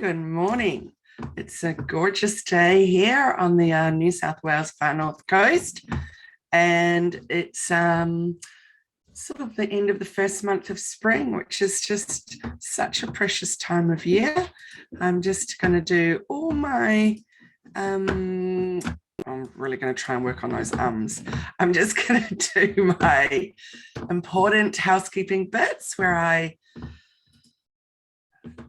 Good morning. It's a gorgeous day here on the New South Wales far north coast, and it's sort of the end of the first month of spring, which is just such a precious time of year. I'm just going to do all my I'm really going to try and work on those ums. I'm just going to do my important housekeeping bits where I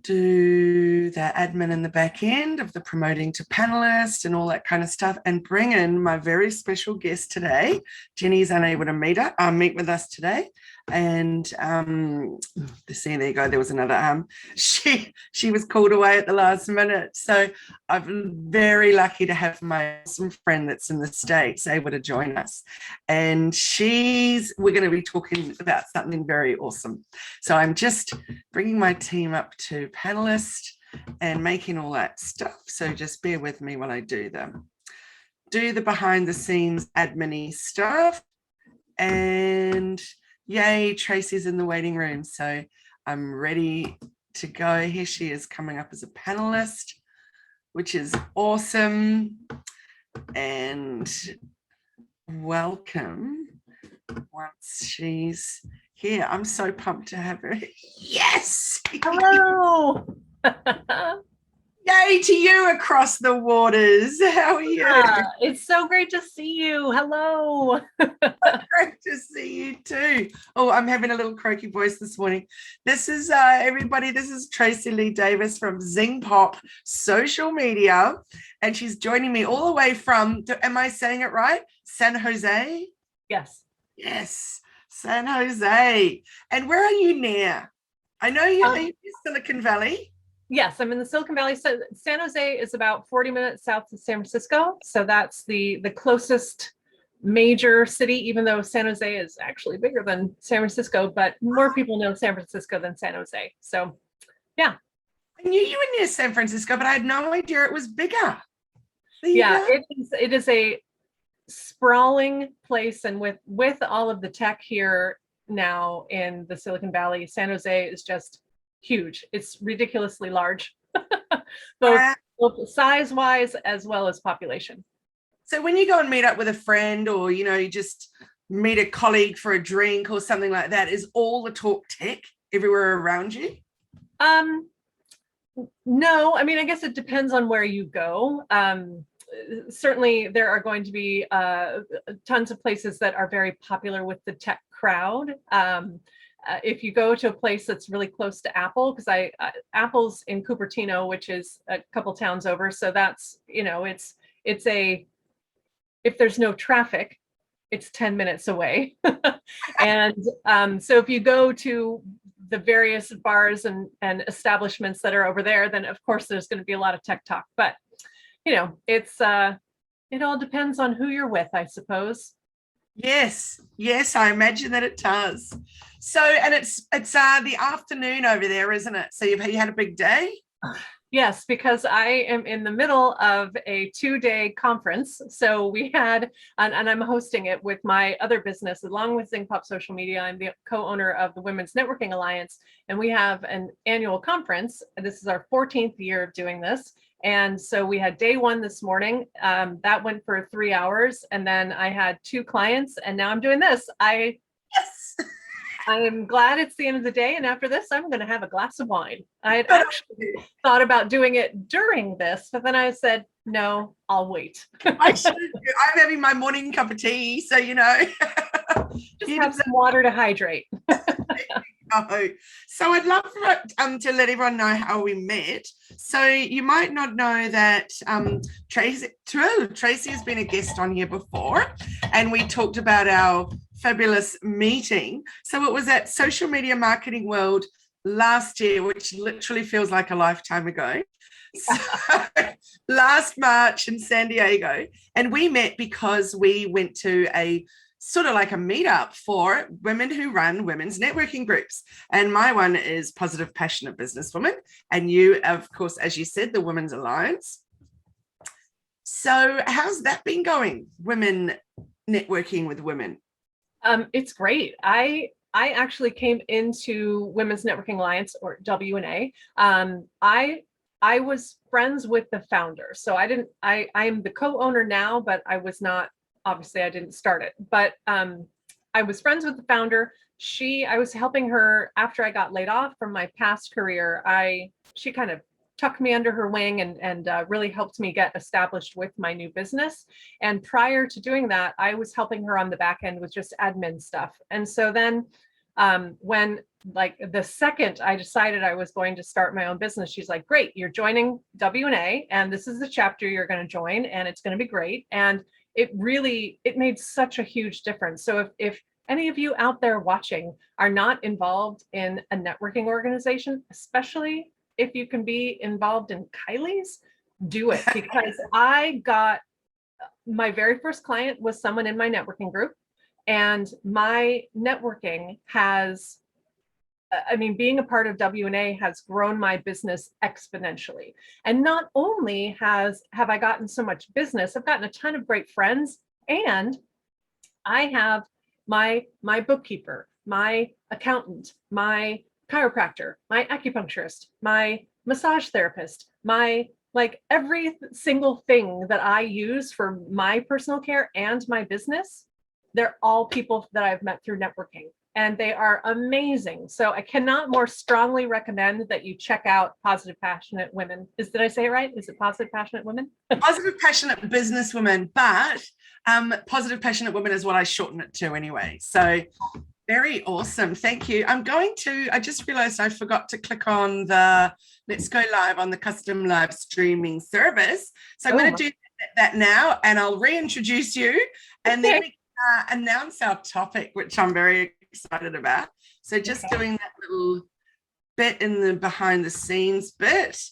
do the admin in the back end of the promoting to panelists and all that kind of stuff, and bring in my very special guest today. Jenni's unable to meet with us today, and there you go, there was another she was called away at the last minute, so I'm very lucky to have my awesome friend that's in the States able to join us, and we're going to be talking about something very awesome. So I'm just bringing my team up to panelist and making all that stuff, so just bear with me while I do the behind the scenes admin-y stuff. And yay, Tracey's in the waiting room, so I'm ready to go. Here she is coming up as a panelist, which is awesome. And welcome once she's here. I'm so pumped to have her. Yes! Hello! Yay to you across the waters. How are you? Yeah, it's so great to see you. Hello. Great to see you too. Oh, I'm having a little croaky voice this morning. This is everybody. This is Tracey Lee Davis from Zing Pop Social Media, and she's joining me all the way from, am I saying it right? San Jose? Yes. Yes, San Jose. And where are you now? I know you're in Silicon Valley. Yes, I'm in the Silicon Valley. So San Jose is about 40 minutes south of San Francisco. So that's the closest major city, even though San Jose is actually bigger than San Francisco, but more people know San Francisco than San Jose. So yeah. I knew you were near San Francisco, but I had no idea it was bigger. Yeah, it is a sprawling place, and with all of the tech here now in the Silicon Valley, San Jose is just huge. It's ridiculously large, both size-wise as well as population. So when you go and meet up with a friend, or you just meet a colleague for a drink or something like that, is all the talk tech everywhere around you? No, I mean, I guess it depends on where you go. Certainly there are going to be tons of places that are very popular with the tech crowd. If you go to a place that's really close to Apple, because Apple's in Cupertino, which is a couple towns over, so that's, it's if there's no traffic, it's 10 minutes away. And so if you go to the various bars and establishments that are over there, then of course there's going to be a lot of tech talk, but it's it all depends on who you're with, I suppose. Yes, I imagine that it does. So, and it's the afternoon over there, isn't it? So you had a big day? Yes, because I am in the middle of a 2-day conference. So we had, and I'm hosting it with my other business, along with Zing Pop Social Media. I'm the co-owner of the Women's Networking Alliance, and we have an annual conference. This is our 14th year of doing this. And so we had day one this morning. That went for 3 hours. And then I had 2 clients, and now I'm doing this. Yes. I am glad it's the end of the day. And after this, I'm going to have a glass of wine. I had actually thought about doing it during this, but then I said, no, I'll wait. I'm having my morning cup of tea. So, just have some water to hydrate. So I'd love to let everyone know how we met. So you might not know that Tracey has been a guest on here before, and we talked about our fabulous meeting. So it was at Social Media Marketing World last year, which literally feels like a lifetime ago. So, last March in San Diego, and we met because we went to a sort of like a meetup for women who run women's networking groups. And my one is Positive Passionate Businesswoman. And you, of course, as you said, the Women's Alliance. So how's that been going? Women networking with women? It's great. I actually came into Women's Networking Alliance, or WNA. I was friends with the founder. So I am the co-owner now, but I was not, obviously I didn't start it, but I was friends with the founder. I was helping her after I got laid off from my past career. She kind of tucked me under her wing and really helped me get established with my new business. And prior to doing that, I was helping her on the back end with just admin stuff. And so then when like the second I decided I was going to start my own business, she's like, great, you're joining W&A and this is the chapter you're going to join and it's going to be great. And it made such a huge difference. So if any of you out there watching are not involved in a networking organization, especially if you can be involved in Kylie's, do it. Because I got my very first client was someone in my networking group, and my networking has, being a part of W&A has grown my business exponentially. And not only have I gotten so much business, I've gotten a ton of great friends, and I have my bookkeeper, my accountant, my chiropractor, my acupuncturist, my massage therapist, like every single thing that I use for my personal care and my business, they're all people that I've met through networking, and they are amazing. So I cannot more strongly recommend that you check out Positive Passionate Women. Did I say it right? Is it Positive Passionate Women? Positive Passionate Businesswomen, but Positive Passionate Women is what I shorten it to anyway. So very awesome. Thank you. I just realized I forgot to click on the Let's Go Live on the custom live streaming service. So I'm going to do that now, and I'll reintroduce you, and then we announce our topic, which I'm very excited about. So just doing that little bit in the behind the scenes bit.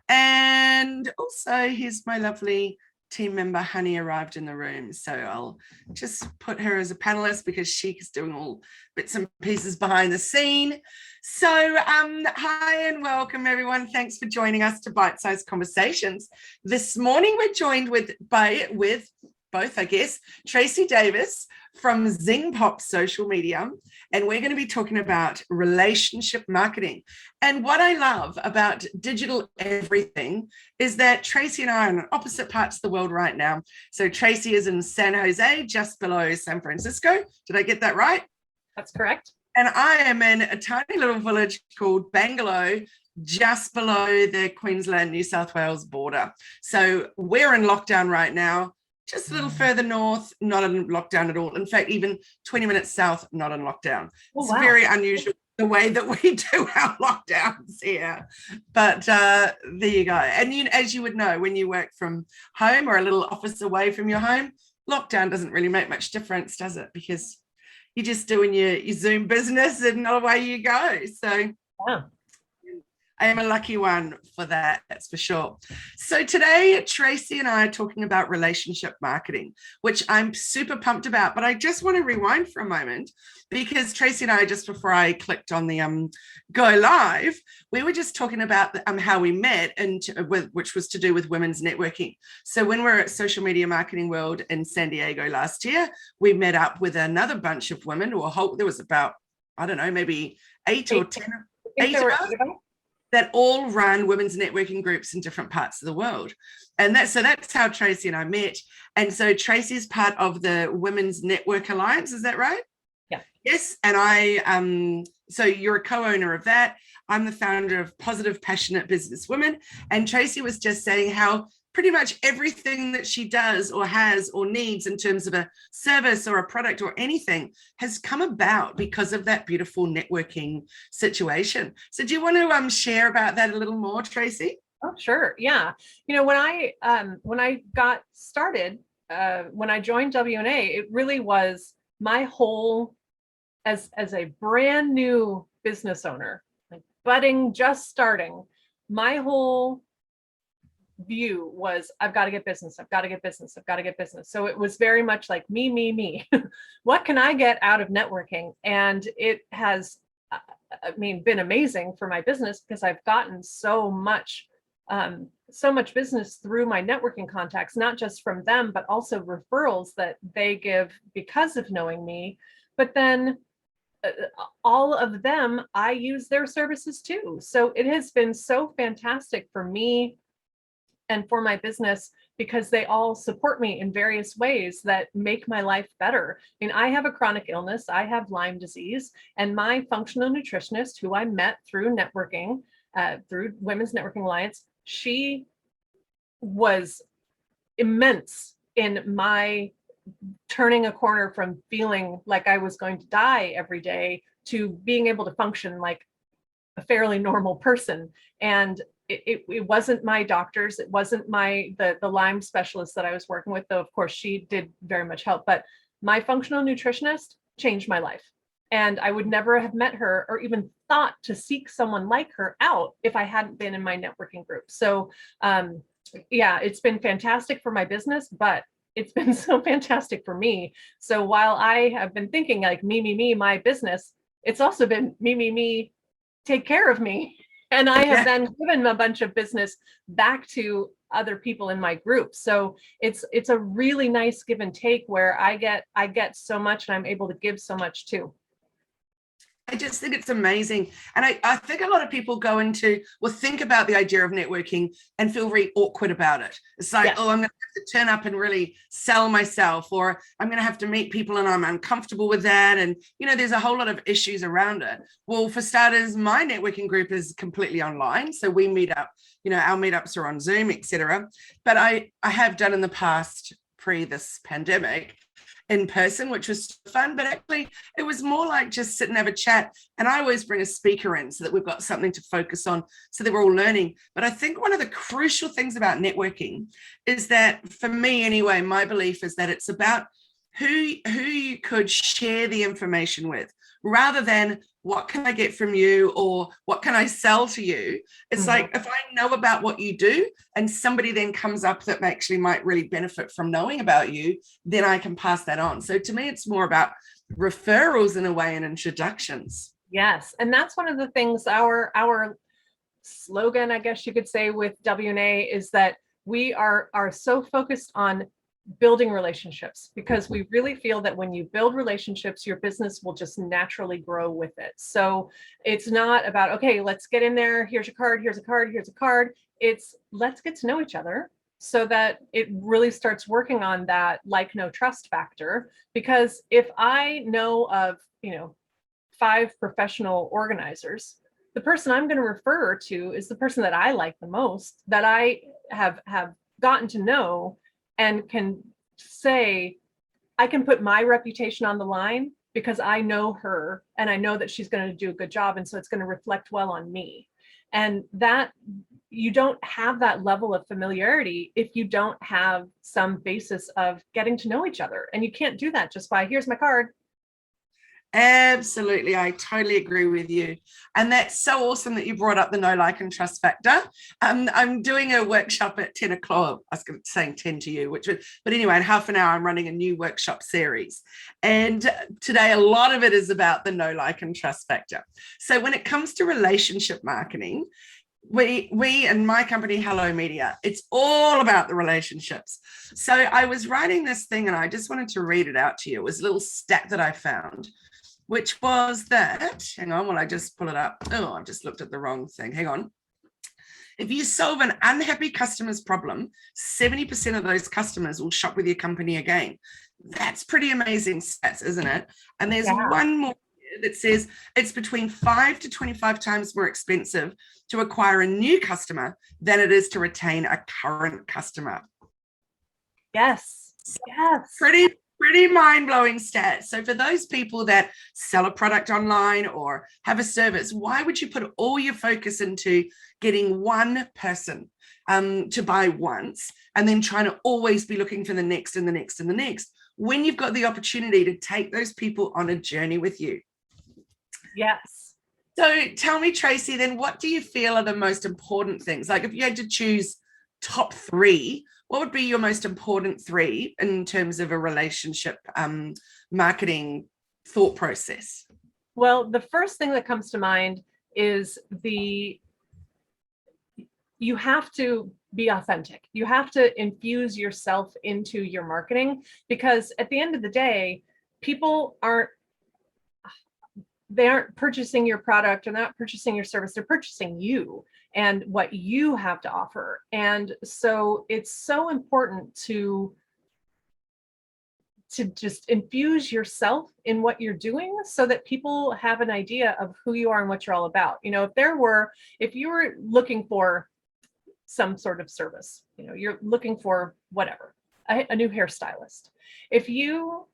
And also here's my lovely team member Honey arrived in the room, so I'll just put her as a panelist because she's doing all bits and pieces behind the scene. So hi and welcome everyone. Thanks for joining us to Bite Size Conversations. This morning we're joined with both, I guess, Tracey Davis from Zing Pop Social Media, and we're going to be talking about relationship marketing. And what I love about digital everything is that Tracey and I are in opposite parts of the world right now. So Tracey is in San Jose, just below San Francisco. Did I get that right? That's correct. And I am in a tiny little village called Bangalore, just below the Queensland, New South Wales border. So we're in lockdown right now. Just a little further north, not in lockdown at all. In fact, even 20 minutes south, not in lockdown. Oh, it's very unusual the way that we do our lockdowns here. But there you go. And as you would know, when you work from home or a little office away from your home, lockdown doesn't really make much difference, does it? Because you're just doing your Zoom business and away you go. So yeah. I am a lucky one for that, that's for sure. So today, Tracey and I are talking about relationship marketing, which I'm super pumped about, but I just want to rewind for a moment because Tracey and I, just before I clicked on the go live, we were just talking about how we met, and which was to do with women's networking. So when we were at Social Media Marketing World in San Diego last year, we met up with another bunch of women, there was about, I don't know, maybe eight or 10 of us, that all run women's networking groups in different parts of the world. And that's how Tracey and I met. And so Tracey's part of the Women's Network Alliance, is that right? Yeah. Yes. And so you're a co-owner of that. I'm the founder of Positive Passionate Businesswomen. And Tracey was just saying how pretty much everything that she does or has or needs in terms of a service or a product or anything has come about because of that beautiful networking situation. So do you want to share about that a little more, Tracey? Oh, sure. Yeah. When I got started, when I joined W&A, it really was my whole, as a brand new business owner, like budding, just starting, my whole view was I've got to get business. So it was very much like me. What can I get out of networking? And it has, been amazing for my business because I've gotten so much business through my networking contacts, not just from them, but also referrals that they give because of knowing me. But then all of them, I use their services too. So it has been so fantastic for me and for my business, because they all support me in various ways that make my life better. I mean, I have a chronic illness, I have Lyme disease, and my functional nutritionist, who I met through networking, through Women's Networking Alliance, she was immense in my turning a corner from feeling like I was going to die every day to being able to function like a fairly normal person. And it wasn't my doctors, it wasn't the Lyme specialist that I was working with, though of course she did very much help, but my functional nutritionist changed my life. And I would never have met her or even thought to seek someone like her out if I hadn't been in my networking group. So yeah, it's been fantastic for my business, but it's been so fantastic for me. So while I have been thinking like me, my business, it's also been me, take care of me. And I have then given a bunch of business back to other people in my group. So it's a really nice give and take where I get so much and I'm able to give so much too. I just think it's amazing. And I think a lot of people go into, well, think about the idea of networking and feel very awkward about it. It's like, oh, I'm going to have to turn up and really sell myself, or I'm going to have to meet people and I'm uncomfortable with that. And, there's a whole lot of issues around it. Well, for starters, my networking group is completely online. So we meet up, our meetups are on Zoom, etc. But I have done in the past, pre this pandemic, in person, which was fun, but actually it was more like just sit and have a chat. And I always bring a speaker in so that we've got something to focus on, so that we're all learning. But I think one of the crucial things about networking is that, for me anyway, my belief is that it's about who you could share the information with, rather than what can I get from you or what can I sell to you. It's like, if I know about what you do and somebody then comes up that actually might really benefit from knowing about you, then I can pass that on. So to me, it's more about referrals in a way, and introductions. Yes. And that's one of the things, our slogan, I guess you could say, with WNA is that we are so focused on building relationships, because we really feel that when you build relationships, your business will just naturally grow with it. So it's not about, okay, let's get in there, here's your card, here's a card, here's a card. It's let's get to know each other, so that it really starts working on that like, no, trust factor. Because if I know of 5 professional organizers, the person I'm going to refer to is the person that I like the most, that I have gotten to know, and can say, I can put my reputation on the line because I know her and I know that she's going to do a good job. And so it's going to reflect well on me. And that you don't have that level of familiarity if you don't have some basis of getting to know each other. And you can't do that just by, here's my card. Absolutely. I totally agree with you. And that's so awesome that you brought up the know, like, and trust factor. I'm doing a workshop at 10 o'clock. I was saying 10 to you, but anyway, in half an hour, I'm running a new workshop series. And today, a lot of it is about the know, like, and trust factor. So when it comes to relationship marketing, we and my company, Hello Media, it's all about the relationships. So I was writing this thing and I just wanted to read it out to you. It was a little stat that I found, which was that, hang on while I just pull it up. Oh, I've just looked at the wrong thing. Hang on. If you solve an unhappy customer's problem, 70% of those customers will shop with your company again. That's pretty amazing stats, isn't it? And there's one more that says it's between 5 to 25 times more expensive to acquire a new customer than it is to retain a current customer. Yes. Pretty mind-blowing stats. So for those people that sell a product online or have a service, why would you put all your focus into getting one person to buy once and then trying to always be looking for the next and the next and the next, when you've got the opportunity to take those people on a journey with you? Yes. So tell me, Tracey, then what do you feel are the most important things? Like, if you had to choose top 3, what would be your most important 3 in terms of a relationship marketing thought process? Well, the first thing that comes to mind is you have to be authentic. You have to infuse yourself into your marketing, because at the end of the day, people aren't, they aren't purchasing your product, or not purchasing your service, they're purchasing you and what you have to offer. And so it's so important to just infuse yourself in what you're doing so that people have an idea of who you are and what you're all about. You know, if you were looking for some sort of service, you know, you're looking for whatever, a new hairstylist. If you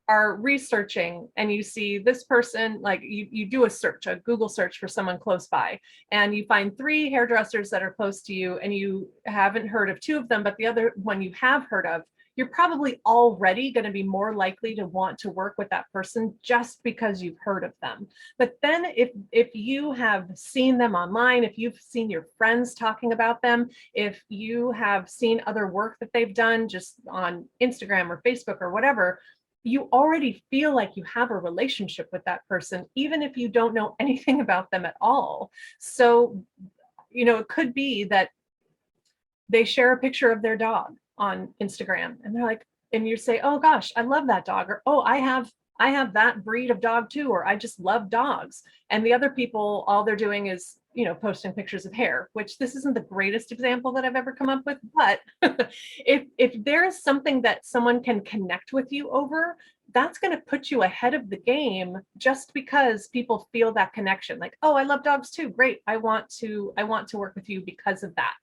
are researching and you see this person, like you do a Google search for someone close by, and you find 3 hairdressers that are close to you, and you haven't heard of 2 of them, but the other one you have heard of, you're probably already going to be more likely to want to work with that person just because you've heard of them. But then if you have seen them online, if you've seen your friends talking about them, if you have seen other work that they've done just on Instagram or Facebook or whatever, you already feel like you have a relationship with that person, even if you don't know anything about them at all. So, you know, it could be that they share a picture of their dog on Instagram, and they're like, and you say, oh gosh, I love that dog, or oh, I have that breed of dog too, or I just love dogs. And the other people, all they're doing is, you know, posting pictures of hair, which this isn't the greatest example that I've ever come up with, but if there is something that someone can connect with you over, that's going to put you ahead of the game, just because people feel that connection. Like, oh, I love dogs too, great, I want to work with you because of that.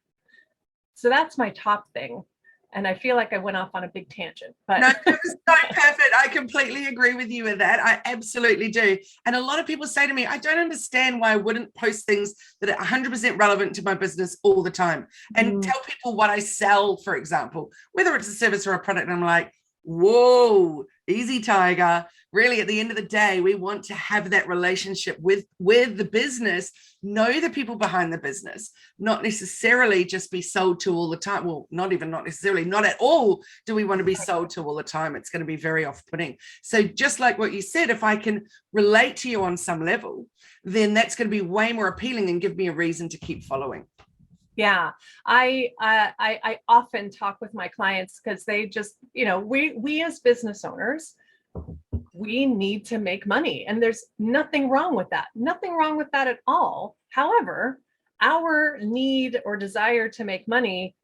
So that's my top thing. And I feel like I went off on a big tangent, but no, it was so perfect. I completely agree with you with that. I absolutely do. And a lot of people say to me, I don't understand why I wouldn't post things that are 100% relevant to my business all the time, and tell people what I sell, for example, whether it's a service or a product. And I'm like, whoa, easy, tiger. Really, at the end of the day, we want to have that relationship with the business, know the people behind the business, not necessarily just be sold to all the time. Well, not necessarily, not at all do we want to be sold to all the time. It's going to be very off-putting. So just like what you said, if I can relate to you on some level, then that's going to be way more appealing and give me a reason to keep following. Yeah, I often talk with my clients because they just, you know, we as business owners, we need to make money, and there's nothing wrong with that. Nothing wrong with that at all. However, our need or desire to make money,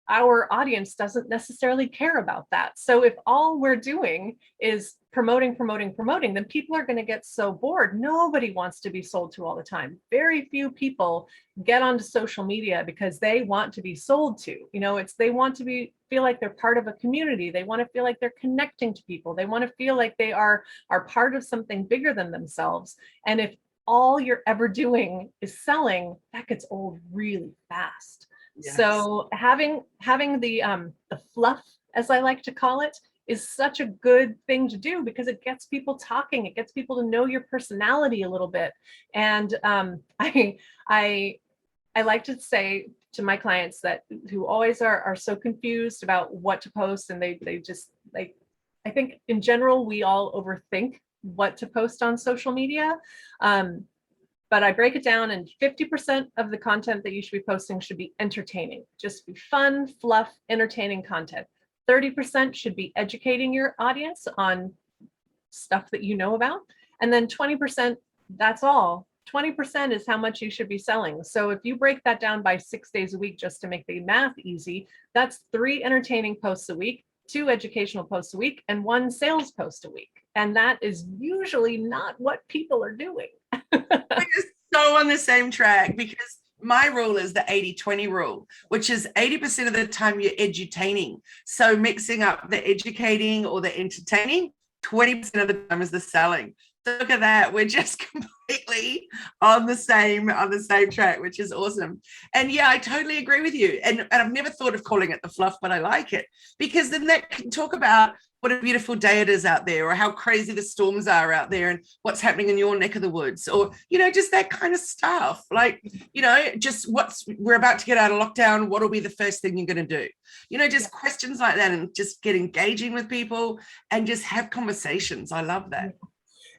our audience doesn't necessarily care about that. So if all we're doing is promoting, then people are going to get so bored. Nobody wants to be sold to all the time. Very few people get onto social media because they want to be sold to. You know, they want to feel like they're part of a community. They want to feel like they're connecting to people. They want to feel like they are part of something bigger than themselves. And if all you're ever doing is selling, that gets old really fast. Yes. So having the fluff, as I like to call it, is such a good thing to do, because it gets people talking. It gets people to know your personality a little bit. And I like to say to my clients that who always are so confused about what to post, and they just like, I think in general we all overthink what to post on social media. But I break it down, and 50% of the content that you should be posting should be entertaining. Just be fun, fluff, entertaining content. 30% should be educating your audience on stuff that you know about. And then 20%, that's all. 20% is how much you should be selling. So if you break that down by 6 days a week, just to make the math easy, that's 3 entertaining posts a week, 2 educational posts a week, and 1 sales post a week. And that is usually not what people are doing. We're so on the same track, because my rule is the 80-20 rule, which is 80% of the time you're edutaining. So mixing up the educating or the entertaining, 20% of the time is the selling. So look at that. We're just completely on the same track, which is awesome. And yeah, I totally agree with you. And I've never thought of calling it the fluff, but I like it, because then that can talk about what a beautiful day it is out there, or how crazy the storms are out there, and what's happening in your neck of the woods, or, you know, just that kind of stuff. Like, you know, just we're about to get out of lockdown. What will be the first thing you're going to do? You know, just questions like that, and just get engaging with people and just have conversations. I love that.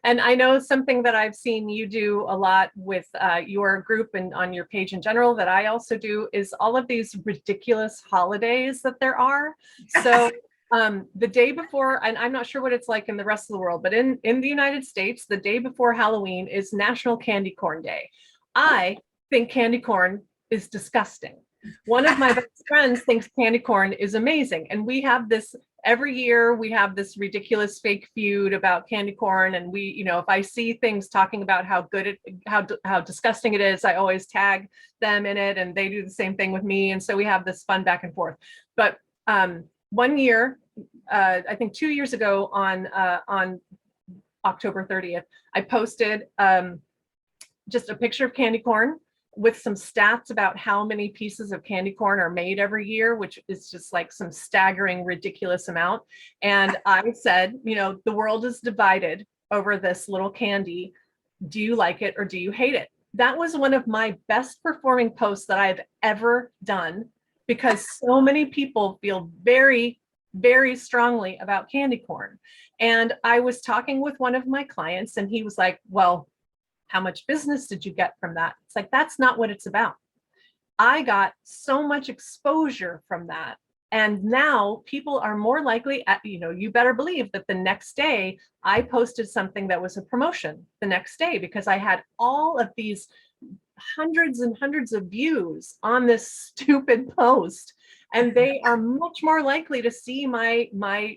And I know something that I've seen you do a lot with your group and on your page in general, that I also do, is all of these ridiculous holidays that there are. So The day before, and I'm not sure what it's like in the rest of the world, but in the United States, the day before Halloween is National Candy Corn Day. I think candy corn is disgusting. One of my best friends thinks candy corn is amazing. And we have this every year, we have this ridiculous fake feud about candy corn. And we, you know, if I see things talking about how good it, how disgusting it is, I always tag them in it, and they do the same thing with me. And so we have this fun back and forth. But one year, I think 2 years ago on October 30th, I posted just a picture of candy corn with some stats about how many pieces of candy corn are made every year, which is just like some staggering, ridiculous amount. And I said, you know, the world is divided over this little candy. Do you like it or do you hate it? That was one of my best performing posts that I've ever done, because so many people feel very, very strongly about candy corn. And I was talking with one of my clients, and he was like, well, how much business did you get from that? It's like, that's not what it's about. I got so much exposure from that. And now people are more likely, you know, you better believe that the next day I posted something that was a promotion the next day, because I had all of these hundreds and hundreds of views on this stupid post. And they are much more likely to see my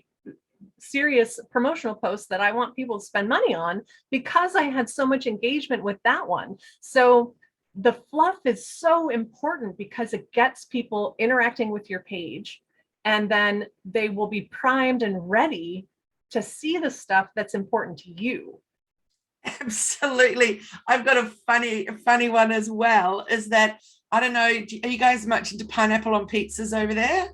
serious promotional posts that I want people to spend money on, because I had so much engagement with that one. So the fluff is so important, because it gets people interacting with your page, and then they will be primed and ready to see the stuff that's important to you. Absolutely. I've got a funny one as well, is that, I don't know, are you guys much into pineapple on pizzas over there?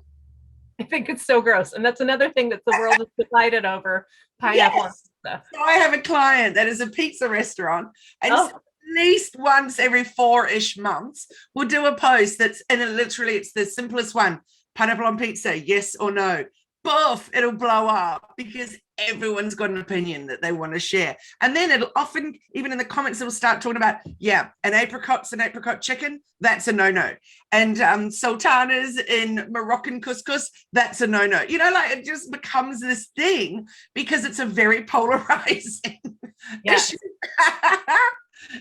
I think it's so gross. And that's another thing that the world is divided over, pineapple on pizza. So I have a client that is a pizza restaurant, and Oh. at least once every 4-ish months, we'll do a post that's, and literally it's the simplest one: pineapple on pizza, yes or no. Boof, it'll blow up, because everyone's got an opinion that they want to share. And then it'll often, even in the comments, it'll start talking about, yeah, an apricot chicken, that's a no-no. And sultanas in Moroccan couscous, that's a no-no. You know, like, it just becomes this thing, because it's a very polarizing issue.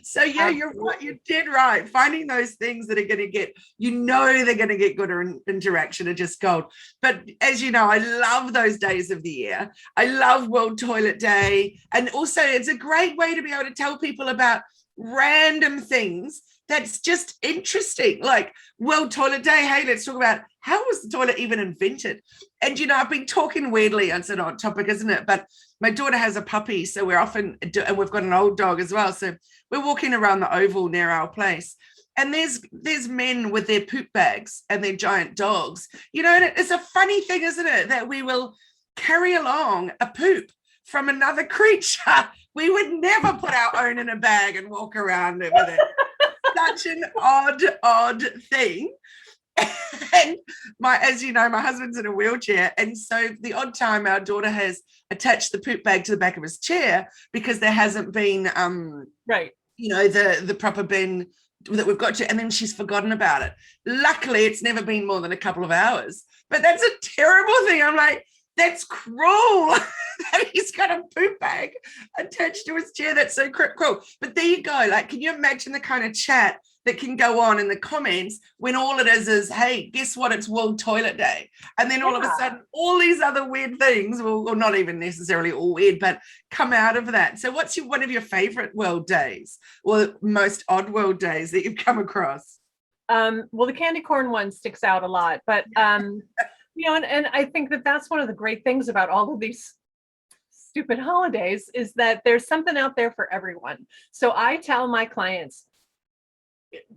So yeah, you're right. You did right. Finding those things that are going to get, you know, they're going to get good interaction are just gold. But as you know, I love those days of the year. I love World Toilet Day. And also it's a great way to be able to tell people about random things that's just interesting, like World Toilet Day. Hey, let's talk about, how was the toilet even invented? And you know, I've been talking weirdly, it's an odd topic, isn't it? But my daughter has a puppy, so we're often, and we've got an old dog as well, so we're walking around the oval near our place, and there's men with their poop bags and their giant dogs, you know. And it's a funny thing, isn't it, that we will carry along a poop from another creature. We would never put our own in a bag and walk around with it. Such an odd thing. And as you know, my husband's in a wheelchair, and so the odd time our daughter has attached the poop bag to the back of his chair, because there hasn't been right, you know, the proper bin that we've got to, and then she's forgotten about it. Luckily, it's never been more than a couple of hours, but that's a terrible thing. I'm like, that's cruel that he's got a poop bag attached to his chair. That's so cruel. But there you go. Like, can you imagine the kind of chat that can go on in the comments when all it is, hey, guess what? It's World Toilet Day. And then all of a sudden, all these other weird things, well, not even necessarily all weird, but come out of that. So what's one of your favorite world days, or most odd world days that you've come across? Well, the candy corn one sticks out a lot, but you know, and I think that that's one of the great things about all of these stupid holidays, is that there's something out there for everyone. So I tell my clients,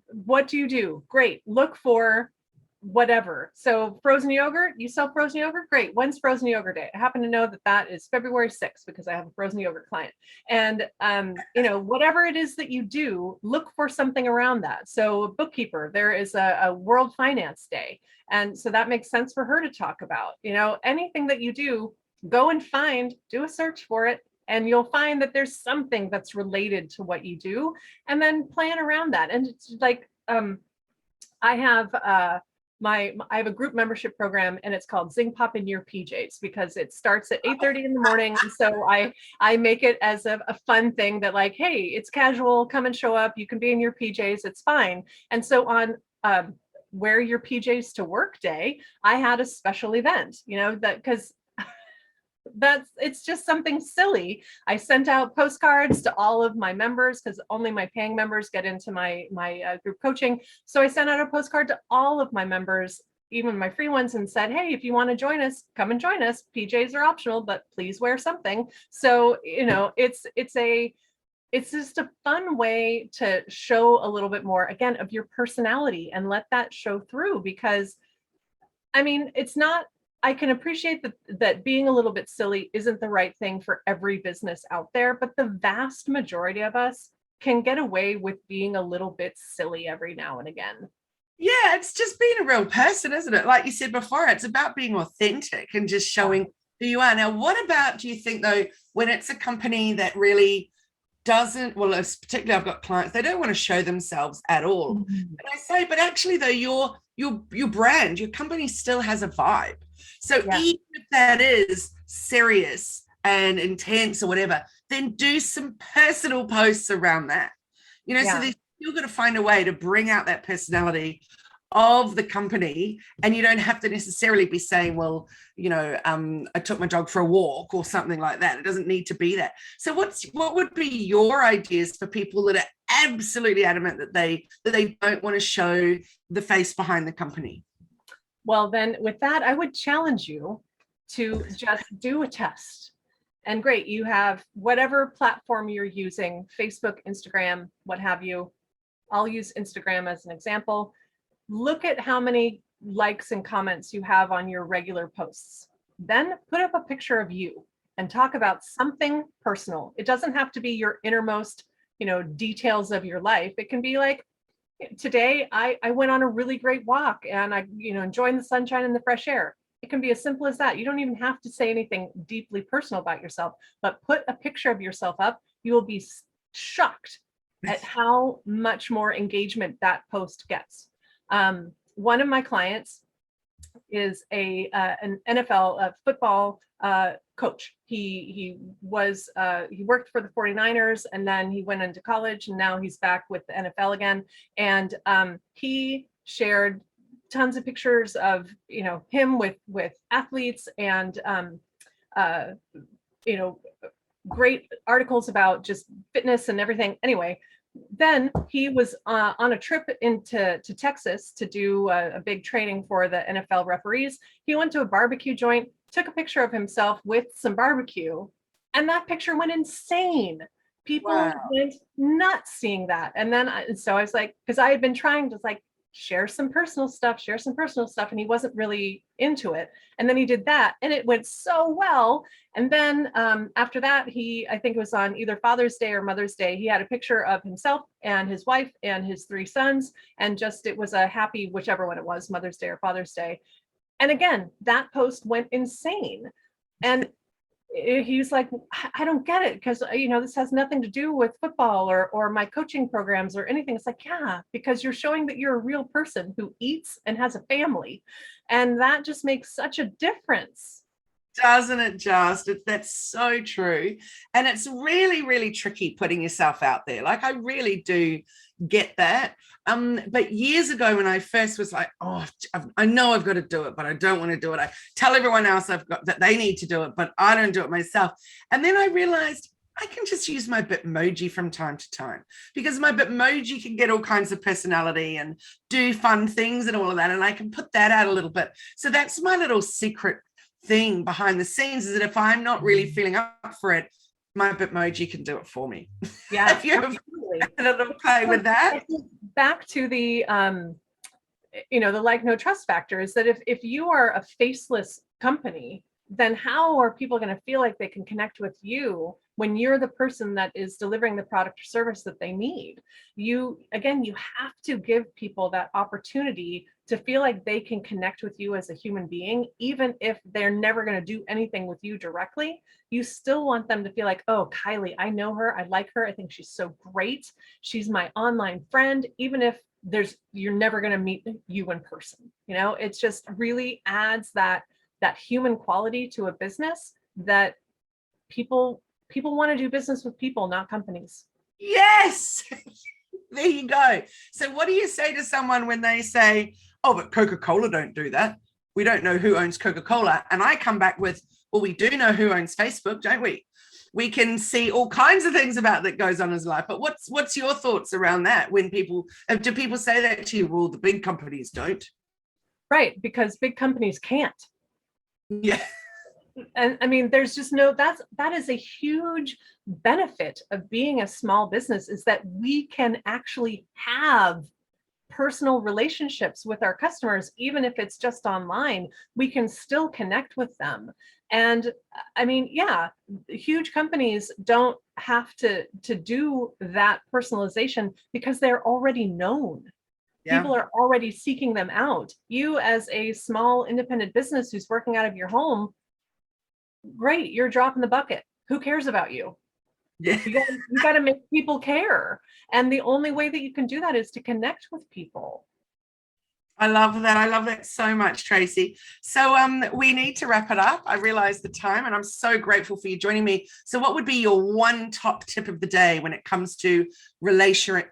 what do you do? Great. Look for whatever. So frozen yogurt, you sell frozen yogurt? Great. When's frozen yogurt day? I happen to know that that is February 6th, because I have a frozen yogurt client. And, you know, whatever it is that you do, look for something around that. So bookkeeper, there is a World Finance Day. And so that makes sense for her to talk about. You know, anything that you do, go and do a search for it, and you'll find that there's something that's related to what you do, and then plan around that. And it's like, I have I have a group membership program, and it's called Zing Pop in Your PJs, because it starts at 8:30 in the morning. And so I make it as a fun thing that, like, hey, it's casual, come and show up. You can be in your PJs, it's fine. And so on Wear Your PJs to Work Day, I had a special event, that because it's just something silly. I sent out postcards to all of my members, because only my paying members get into my group coaching. So I sent out a postcard to all of my members, even my free ones, and said, hey, if you want to join us, come and join us. PJs are optional, but please wear something. So it's just a fun way to show a little bit more, again, of your personality, and let that show through. Because I mean, it's not, I can appreciate that being a little bit silly isn't the right thing for every business out there, but the vast majority of us can get away with being a little bit silly every now and again. Yeah, it's just being a real person, isn't it? Like you said before, it's about being authentic and just showing who you are. Now, what about, do you think, though, when it's a company that really doesn't, well, it's particularly, I've got clients, they don't want to show themselves at all. Mm-hmm. And I say, but actually, though, your brand, your company still has a vibe. So even if that is serious and intense or whatever, then do some personal posts around that. So they're still going to find a way to bring out that personality of the company, and you don't have to necessarily be saying, well, I took my dog for a walk or something like that. It doesn't need to be that. So what would be your ideas for people that are absolutely adamant that they don't want to show the face behind the company? Well, then with that, I would challenge you to just do a test. And great, you have whatever platform you're using, Facebook, Instagram, what have you. I'll use Instagram as an example. Look at how many likes and comments you have on your regular posts. Then put up a picture of you and talk about something personal. It doesn't have to be your innermost, details of your life. It can be like, today I went on a really great walk, and I, enjoying the sunshine and the fresh air. It can be as simple as that. You don't even have to say anything deeply personal about yourself, but put a picture of yourself up. You will be shocked at how much more engagement that post gets. One of my clients is an NFL football coach. He worked for the 49ers, and then he went into college, and now he's back with the NFL again. And he shared tons of pictures of him with athletes, and great articles about just fitness and everything. Anyway, then he was on a trip into Texas to do a big training for the NFL referees. He went to a barbecue joint, took a picture of himself with some barbecue, and that picture went insane. People went nuts seeing that. And then so I was like, because I had been trying to share some personal stuff, and he wasn't really into it. And then he did that, and it went so well. And then after that, I think it was on either Father's Day or Mother's Day, he had a picture of himself and his wife and his 3 sons, and it was a happy, whichever one it was, Mother's Day or Father's Day. And again, that post went insane. And he's like, I don't get it, because this has nothing to do with football or my coaching programs or anything. It's like, yeah, because you're showing that you're a real person who eats and has a family, and that just makes such a difference. Doesn't it just? That's so true. And it's really, really tricky putting yourself out there. I really do get that. But years ago, when I first was like, oh, I know I've got to do it, but I don't want to do it. I tell everyone else that they need to do it, but I don't do it myself. And then I realized I can just use my Bitmoji from time to time, because my Bitmoji can get all kinds of personality and do fun things and all of that. And I can put that out a little bit. So that's my little secret thing behind the scenes, is that if I'm not really feeling up for it, my Bitmoji can do it for me. Yeah. Have you ever play with that? Back to the the like, no, trust factor, is that if you are a faceless company, then how are people going to feel like they can connect with you when you're the person that is delivering the product or service that they need? You have to give people that opportunity to feel like they can connect with you as a human being, even if they're never going to do anything with you directly. You still want them to feel like, oh, Kylie, I know her, I like her, I think she's so great, she's my online friend, even if you're never going to meet you in person. You know, it's just really adds that human quality to a business that people want to do business with people, not companies. Yes. There you go. So what do you say to someone when they say, oh, but Coca-Cola don't do that? We don't know who owns Coca-Cola. And I come back with, well, we do know who owns Facebook, don't we? We can see all kinds of things about that goes on in his life. But what's your thoughts around that? When do people say that to you? Well, the big companies don't. Right, because big companies can't. Yeah. And I mean, there's just that is a huge benefit of being a small business, is that we can actually have personal relationships with our customers. Even if it's just online, we can still connect with them. And I mean, yeah, huge companies don't have to do that personalization because they're already known. Yeah. People are already seeking them out. You, as a small independent business who's working out of your home, great, you're a drop in the bucket. Who cares about you? Yeah. You got to make people care. And the only way that you can do that is to connect with people. I love that. I love that so much, Tracey. So we need to wrap it up. I realize the time, and I'm so grateful for you joining me. So what would be your one top tip of the day when it comes to relationship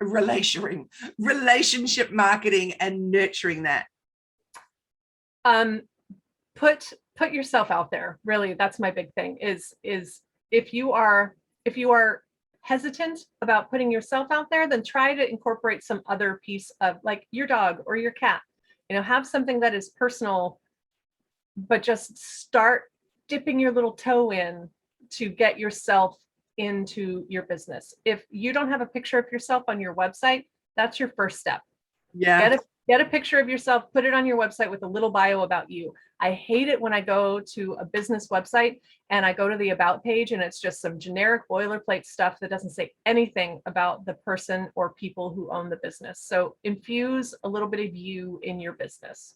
marketing and nurturing that? Put yourself out there. Really, that's my big thing, is if you are hesitant about putting yourself out there, then try to incorporate some other piece of, like, your dog or your cat. You know, have something that is personal, but just start dipping your little toe in to get yourself into your business. If you don't have a picture of yourself on your website, that's your first step. Yeah. Get a picture of yourself, put it on your website with a little bio about you. I hate it when I go to a business website and I go to the about page and it's just some generic boilerplate stuff that doesn't say anything about the person or people who own the business. So infuse a little bit of you in your business.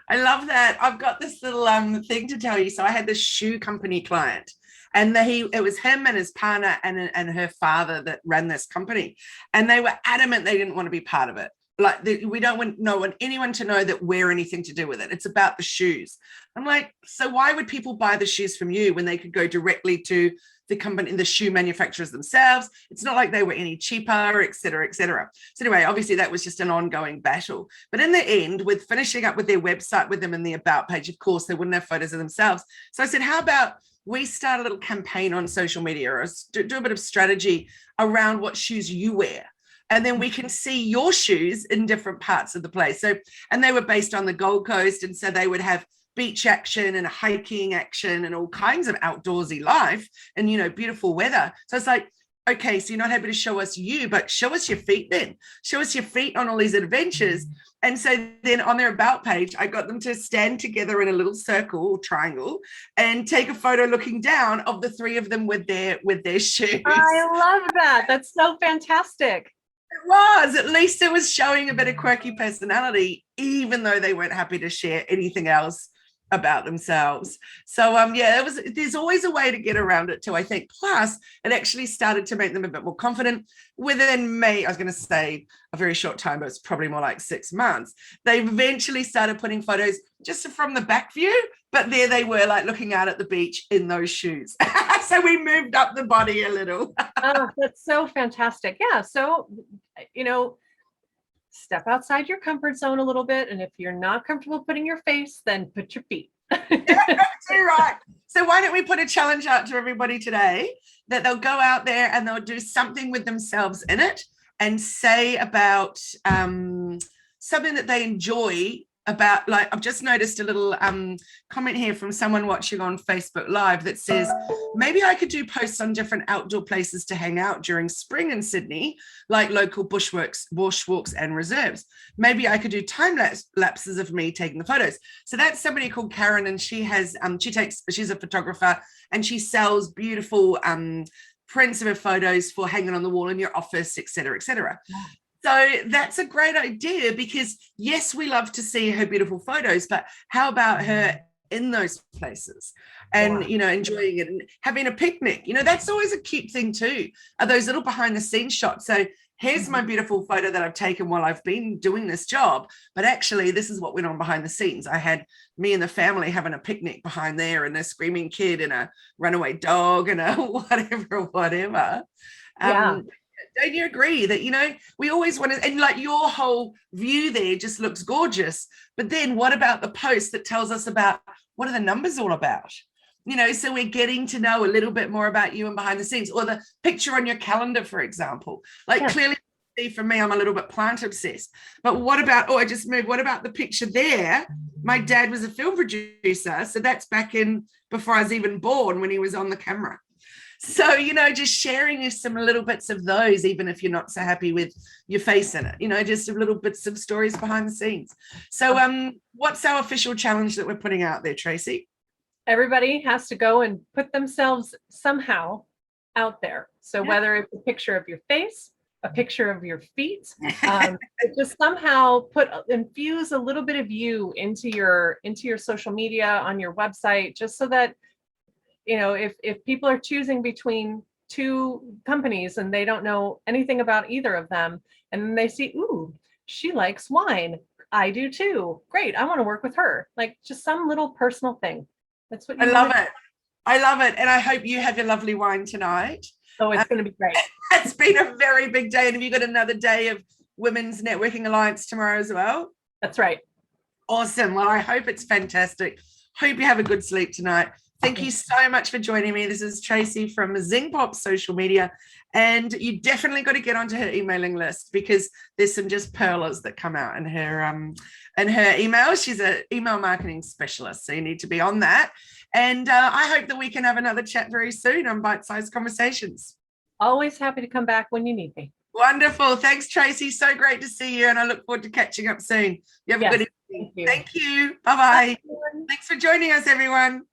I love that. I've got this little thing to tell you. So I had this shoe company client, and it was him and his partner and her father that ran this company. And they were adamant they didn't want to be part of it. Like, we don't want anyone to know that we're anything to do with it. It's about the shoes. I'm like, so why would people buy the shoes from you when they could go directly to the company, the shoe manufacturers themselves? It's not like they were any cheaper, et cetera, et cetera. So anyway, obviously that was just an ongoing battle. But in the end, with finishing up with their website with them in the about page, of course, they wouldn't have photos of themselves. So I said, how about we start a little campaign on social media, or do a bit of strategy around what shoes you wear? And then we can see your shoes in different parts of the place. So, and they were based on the Gold Coast. And so they would have beach action and hiking action and all kinds of outdoorsy life and, you know, beautiful weather. So it's like, okay, so you're not happy to show us you, but show us your feet then. Show us your feet on all these adventures. And so then on their about page, I got them to stand together in a little circle or triangle and take a photo looking down of the three of them with their shoes. I love that. That's so fantastic. It was. At least it was showing a bit of quirky personality, even though they weren't happy to share anything else about themselves. So yeah, there's always a way to get around it too, I think. Plus, it actually started to make them a bit more confident. Within I was going to say a very short time, but it's probably more like 6 months. They eventually started putting photos just from the back view, but there they were, like, looking out at the beach in those shoes. So we moved up the body a little. Oh, that's so fantastic. Yeah. So, you know, step outside your comfort zone a little bit. And if you're not comfortable putting your face, then put your feet. That's right. So why don't we put a challenge out to everybody today that they'll go out there and they'll do something with themselves in it and say about something that they enjoy about, like, I've just noticed a little comment here from someone watching on Facebook Live that says, maybe I could do posts on different outdoor places to hang out during spring in Sydney, like local bushwalks and reserves. Maybe I could do time lapses of me taking the photos. So that's somebody called Karen, and she has, she's a photographer, and she sells beautiful prints of her photos for hanging on the wall in your office, et cetera, et cetera. So that's a great idea, because yes, we love to see her beautiful photos, but how about her in those places? and, Yeah. you know, enjoying it and having a picnic. You know, that's always a cute thing too, are those little behind the scenes shots. So here's my beautiful photo that I've taken while I've been doing this job. But actually, this is what went on behind the scenes. I had me and the family having a picnic behind there, and a screaming kid and a runaway dog and a whatever. Yeah. Don't you agree that, you know, we always want to, and like your whole view there just looks gorgeous. But then what about the post that tells us about what are the numbers all about? You know, so we're getting to know a little bit more about you and behind the scenes, or the picture on your calendar, for example. Like clearly for me, I'm a little bit plant obsessed. But what about, I just moved, what about the picture there? My dad was a film producer. So that's back in before I was even born, when he was on the camera. So, you know, just sharing you some little bits of those, even if you're not so happy with your face in it, you know, just little bits of stories behind the scenes. So what's our official challenge that we're putting out there, Tracey? Everybody has to go and put themselves somehow out there. So whether it's a picture of your face, a picture of your feet, just somehow infuse a little bit of you into your social media, on your website, just so that, you know, if people are choosing between two companies and they don't know anything about either of them, and then they see, ooh, she likes wine, I do too, great, I want to work with her. Like, just some little personal thing. That's what I love it. I love it. And I hope you have your lovely wine tonight. Oh, it's going to be great. It's been a very big day. And have you got another day of Women's Networking Alliance tomorrow as well? That's right. Awesome. Well, I hope it's fantastic. Hope you have a good sleep tonight. Thank you so much for joining me. This is Tracey from Zing Pop Social Media. And you definitely got to get onto her emailing list, because there's some just pearlers that come out in her email. She's an email marketing specialist, so you need to be on that. And I hope that we can have another chat very soon on Bite-Sized Conversations. Always happy to come back when you need me. Wonderful. Thanks, Tracey. So great to see you. And I look forward to catching up soon. You have a good evening. Thank you. Bye-bye. Thanks for joining us, everyone.